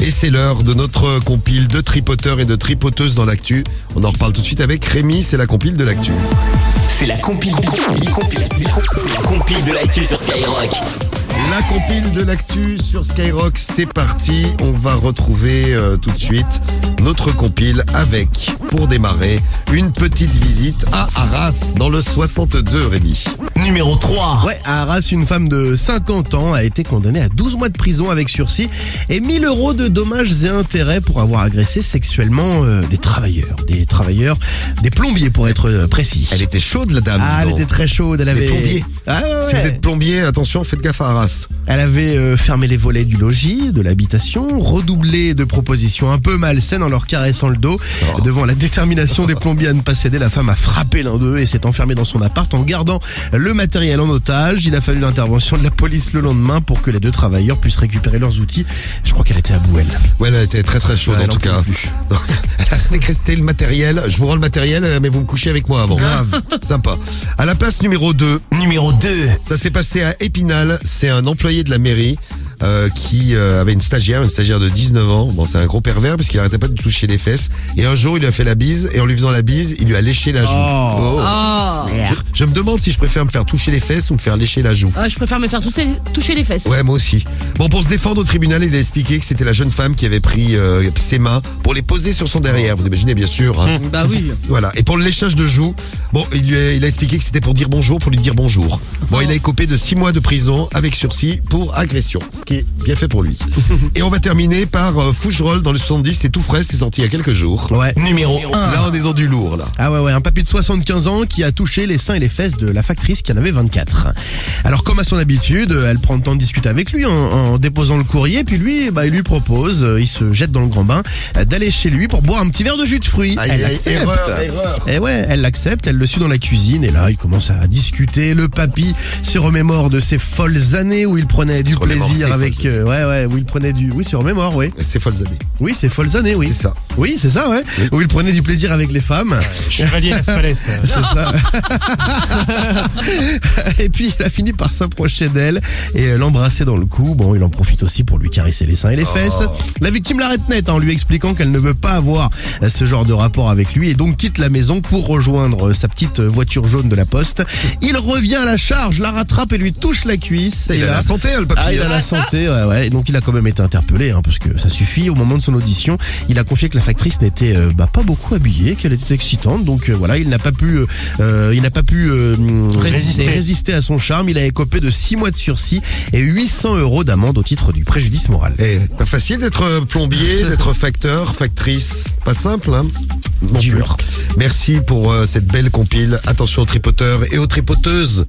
Et c'est l'heure de notre compile de tripoteurs et de tripoteuses dans l'actu. On en reparle tout de suite avec Rémi, c'est la compile de l'actu. C'est la compile de l'actu sur Skyrock. La compile de l'actu sur Skyrock, c'est parti. On va retrouver tout de suite notre compile avec, pour démarrer, une petite visite à Arras, dans le 62, Rémi. Numéro 3. Ouais, à Arras, une femme de 50 ans a été condamnée à 12 mois de prison avec sursis et 1000 € de dommages et intérêts pour avoir agressé sexuellement des travailleurs, des plombiers pour être précis. Elle était chaude, la dame. Ah, elle était très chaude, elle avait... plombiers. Ah, ouais, Si ouais. vous êtes plombier, attention, faites gaffe à Arras. Elle avait fermé les volets du logis, de l'habitation, redoublé de propositions un peu malsaines en leur caressant le dos. Devant la détermination des plombiers à ne pas céder, la femme a frappé l'un d'eux et s'est enfermée dans son appart en gardant le matériel en otage. Il a fallu l'intervention de la police le lendemain pour que les deux travailleurs puissent récupérer leurs outils. Je crois qu'elle était à bout, elle. Ouais, elle était très très chaude Ouais, en tout elle en cas. pouvait plus. Donc, elle a séquestré le matériel. Je vous rends le matériel, mais vous me couchez avec moi avant. Grave. Sympa. À la place numéro 2, Numéro 2. ça s'est passé à Épinal. C'est un employé de la mairie qui avait une stagiaire de 19 ans. Bon, c'est un gros pervers parce qu'il arrêtait pas de toucher les fesses. Et un jour, il lui a fait la bise et en lui faisant la bise, il lui a léché la joue. Oh. Je me demande si je préfère me faire toucher les fesses ou me faire lécher la joue. Je préfère me faire toucher les fesses. Ouais, moi aussi. Bon, pour se défendre au tribunal, il a expliqué que c'était la jeune femme qui avait pris ses mains pour les poser sur son derrière. Vous imaginez, bien sûr. Hein. Bah oui. Voilà. Et pour le léchage de joue, bon, il a expliqué que c'était pour lui dire bonjour. Bon, il a écopé de 6 mois de prison avec sursis pour agression. Ce qui est bien fait pour lui. Et on va terminer par Fougerolles dans le 70. C'est tout frais, c'est sorti il y a quelques jours. Ouais. Numéro 1. Là, on est dans du lourd, là. Ah ouais, un papy de 75 ans qui a touché les seins et les fesses de la factrice qui en avait 24. Alors comme à son habitude, elle prend le temps de discuter avec lui en déposant le courrier, puis lui, il lui propose, il se jette dans le grand bain, d'aller chez lui pour boire un petit verre de jus de fruits. Elle accepte. Erreur. Et ouais, elle l'accepte, elle le suit dans la cuisine et là, il commence à discuter. Le papy se remémore de ses folles années où il prenait du plaisir avec... où il prenait du... Oui, se remémore, oui. C'est folles années. Oui, c'est folles années, oui. C'est ça. Oui, c'est ça, ouais. Oui. Où il prenait du plaisir avec les femmes. Chevalier Laspalès. C'est ça. Et puis il a fini par s'approcher d'elle et l'embrasser dans le cou. Bon, il en profite aussi pour lui caresser les seins et les fesses. La victime l'arrête net en lui expliquant qu'elle ne veut pas avoir ce genre de rapport avec lui et donc quitte la maison pour rejoindre sa petite voiture jaune de la poste. Il revient à la charge, la rattrape et lui touche la cuisse. Il a la santé, le papy. Ah, il a la santé, ouais. Et donc il a quand même été interpellé, parce que ça suffit. Au moment de son audition, il a confié que la factrice n'était pas beaucoup habillée, qu'elle était excitante. Donc voilà, il n'a pas pu résister à son charme. Il a écopé de 6 mois de sursis et 800 € d'amende au titre du préjudice moral. Pas facile d'être plombier, d'être facteur, factrice. Pas simple, hein? Non Dur. plus. Merci pour cette belle compile. Attention aux tripoteurs et aux tripoteuses.